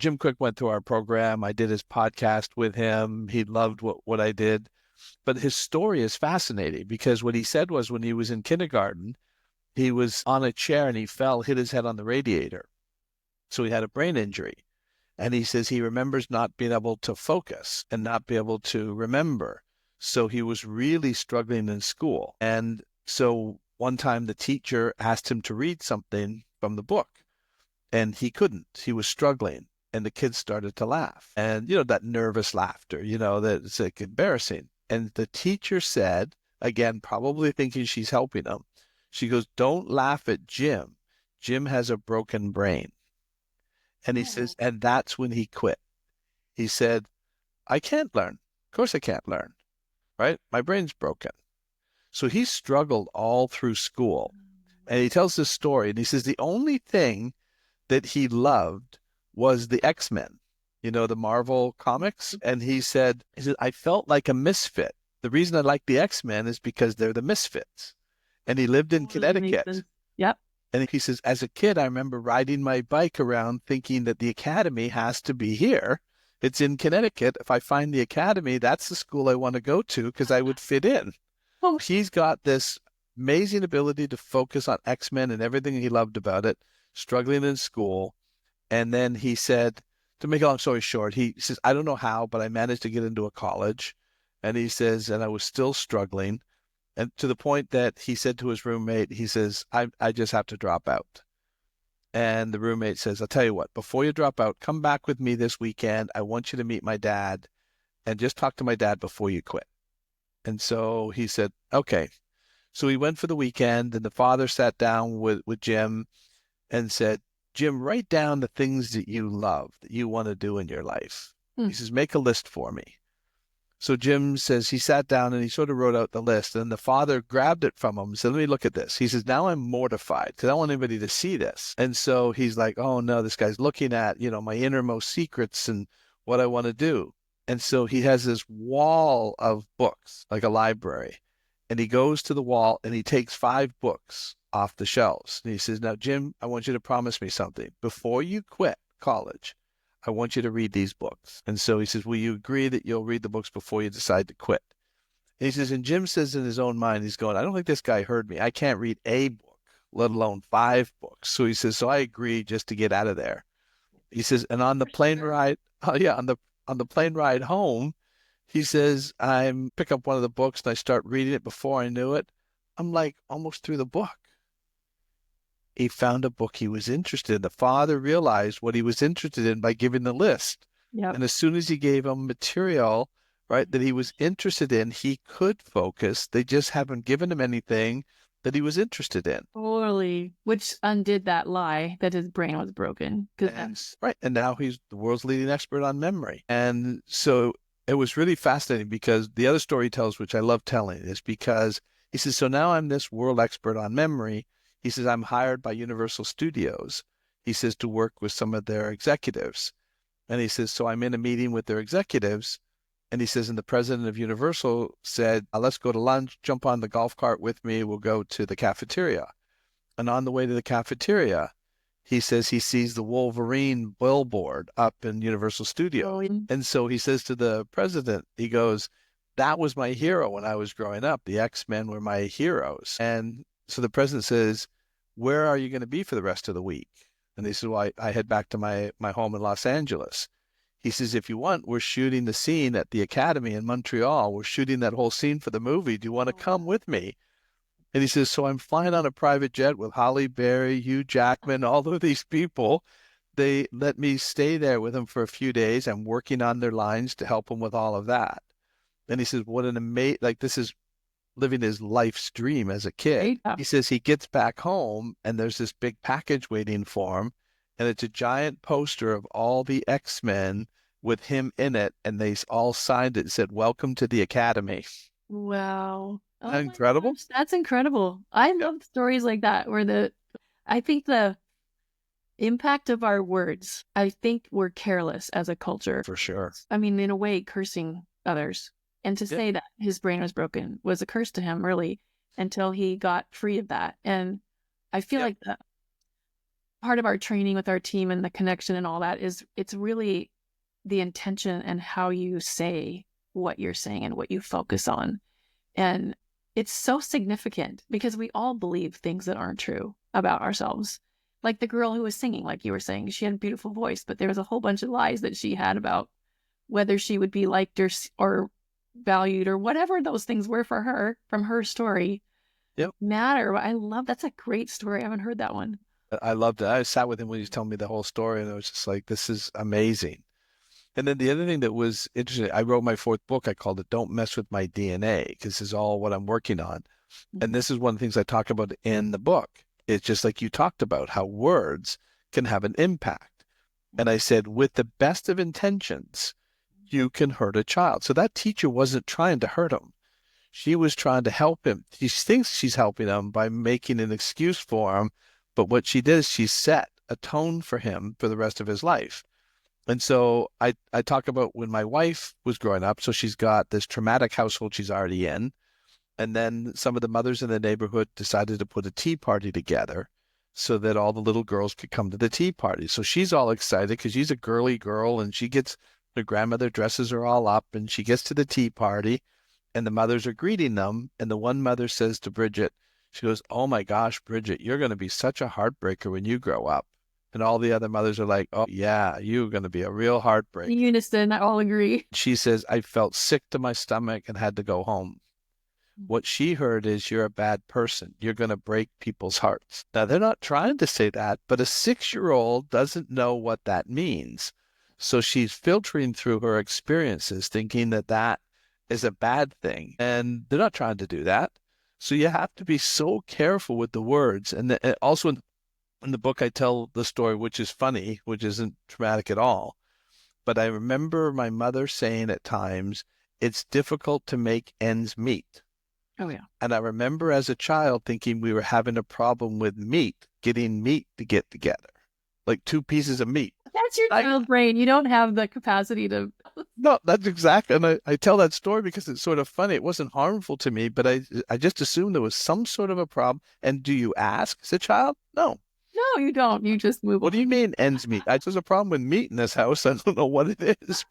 Jim Quick went through our program. I did his podcast with him. He loved what I did. But his story is fascinating because what he said was when he was in kindergarten, he was on a chair and he fell, hit his head on the radiator. So he had a brain injury. And he says he remembers not being able to focus and not be able to remember. So he was really struggling in school. And so one time the teacher asked him to read something from the book and he couldn't. He was struggling. And the kids started to laugh. And, that nervous laughter, that it's like embarrassing. And the teacher said, again, probably thinking she's helping him, she goes, don't laugh at Jim. Jim has a broken brain. And he says, and that's when he quit. He said, I can't learn. Of course I can't learn, right? My brain's broken. So he struggled all through school. And he tells this story and he says the only thing that he loved was the X-Men, the Marvel comics. And he said, I felt like a misfit. The reason I like the X-Men is because they're the misfits. And he lived in Connecticut. Yep. And he says, as a kid, I remember riding my bike around thinking that the academy has to be here. It's in Connecticut. If I find the academy, that's the school I want to go to because I would fit in. Oh, he's got this amazing ability to focus on X-Men and everything he loved about it, struggling in school. And then he said, to make a long story short, he says, I don't know how, but I managed to get into a college. And he says, and I was still struggling. And to the point that he said to his roommate, he says, I just have to drop out. And the roommate says, I'll tell you what, before you drop out, come back with me this weekend. I want you to meet my dad and just talk to my dad before you quit. And so he said, okay. So he went for the weekend and the father sat down with Jim and said, Jim, write down the things that you love, that you want to do in your life. He says, make a list for me. So Jim says he sat down and he sort of wrote out the list and the father grabbed it from him and said, let me look at this. He says, now I'm mortified because I don't want anybody to see this. And so he's like, oh no, this guy's looking at, my innermost secrets and what I want to do. And so he has this wall of books, like a library. And he goes to the wall and he takes 5 books off the shelves. And he says, now, Jim, I want you to promise me something. Before you quit college, I want you to read these books. And so he says, will you agree that you'll read the books before you decide to quit? And he says, and Jim says in his own mind, he's going, I don't think this guy heard me. I can't read a book, let alone 5 books. So he says, so I agree just to get out of there. He says, and on the plane ride, on the plane ride home, he says, I pick up one of the books and I start reading it. Before I knew it, I'm like almost through the book. He found a book he was interested in. The father realized what he was interested in by giving the list. Yep. And as soon as he gave him material, right, that he was interested in, he could focus. They just haven't given him anything that he was interested in. Totally. Which undid that lie that his brain was broken. Right. And now he's the world's leading expert on memory. And so it was really fascinating because the other story he tells, which I love telling, is because he says, so now I'm this world expert on memory. He says, I'm hired by Universal Studios. He says, to work with some of their executives. And he says, so I'm in a meeting with their executives. And he says, and the president of Universal said, let's go to lunch, jump on the golf cart with me. We'll go to the cafeteria. And on the way to the cafeteria, he says he sees the Wolverine billboard up in Universal Studios. Oh, and so he says to the president, he goes, that was my hero when I was growing up. The X-Men were my heroes. And so the president says, where are you going to be for the rest of the week? And he says, well, I head back to my home in Los Angeles. He says, if you want, we're shooting the scene at the Academy in Montreal. We're shooting that whole scene for the movie. Do you want to come with me? And he says, so I'm flying on a private jet with Holly Berry, Hugh Jackman, all of these people. They let me stay there with them for a few days. I'm working on their lines to help them with all of that. And he says, what an amazing, this is living his life's dream as a kid. Yeah. He says he gets back home and there's this big package waiting for him. And it's a giant poster of all the X-Men with him in it. And they all signed it and said, welcome to the Academy. Wow. Isn't that incredible? Gosh, that's incredible. I love stories like that where I think the impact of our words, I think we're careless as a culture. For sure. I mean, in a way, cursing others. And to say that his brain was broken was a curse to him, really, until he got free of that. And I feel like part of our training with our team and the connection and all that is it's really the intention and how you say what you're saying and what you focus on. And it's so significant because we all believe things that aren't true about ourselves. Like the girl who was singing, like you were saying, she had a beautiful voice, but there was a whole bunch of lies that she had about whether she would be liked or valued or whatever those things were for her from her story Yep. matter. I love that's a great story. I haven't heard that one. I loved it. I sat with him when he was telling me the whole story, and I was just like, this is amazing. And then the other thing that was interesting, I wrote my fourth book. I called it Don't Mess with My DNA, because this is all what I'm working on. And this is one of the things I talk about in the book. It's just like you talked about how words can have an impact. And I said, with the best of intentions, you can hurt a child. So that teacher wasn't trying to hurt him. She was trying to help him. She thinks she's helping him by making an excuse for him. But what she did is she set a tone for him for the rest of his life. And so I talk about when my wife was growing up. So she's got this traumatic household she's already in. And then some of the mothers in the neighborhood decided to put a tea party together so that all the little girls could come to the tea party. So she's all excited because she's a girly girl and she gets her grandmother dresses her all up and she gets to the tea party and the mothers are greeting them. And the one mother says to Bridget, she goes, "Oh my gosh, Bridget, you're going to be such a heartbreaker when you grow up." And all the other mothers are like, "Oh yeah, you're going to be a real In heartbreaker." unison, I all agree. She says, "I felt sick to my stomach and had to go home." What she heard is, "You're a bad person. You're going to break people's hearts." Now, they're not trying to say that, but a 6-year-old doesn't know what that means. So she's filtering through her experiences, thinking that that is a bad thing. And they're not trying to do that. So you have to be so careful with the words. And also in the book, I tell the story, which is funny, which isn't traumatic at all. But I remember my mother saying at times, it's difficult to make ends meet. Oh yeah. And I remember as a child thinking we were having a problem with meat, getting meat to get together, like two pieces of meat. That's your I child brain. You don't have the capacity to. No, that's exactly, and I tell that story because it's sort of funny. It wasn't harmful to me, but I just assumed there was some sort of a problem. And do you ask as a child? No. No, you don't. You just move What do you on. mean ends meet? There's a problem with meat in this house. I don't know what it is.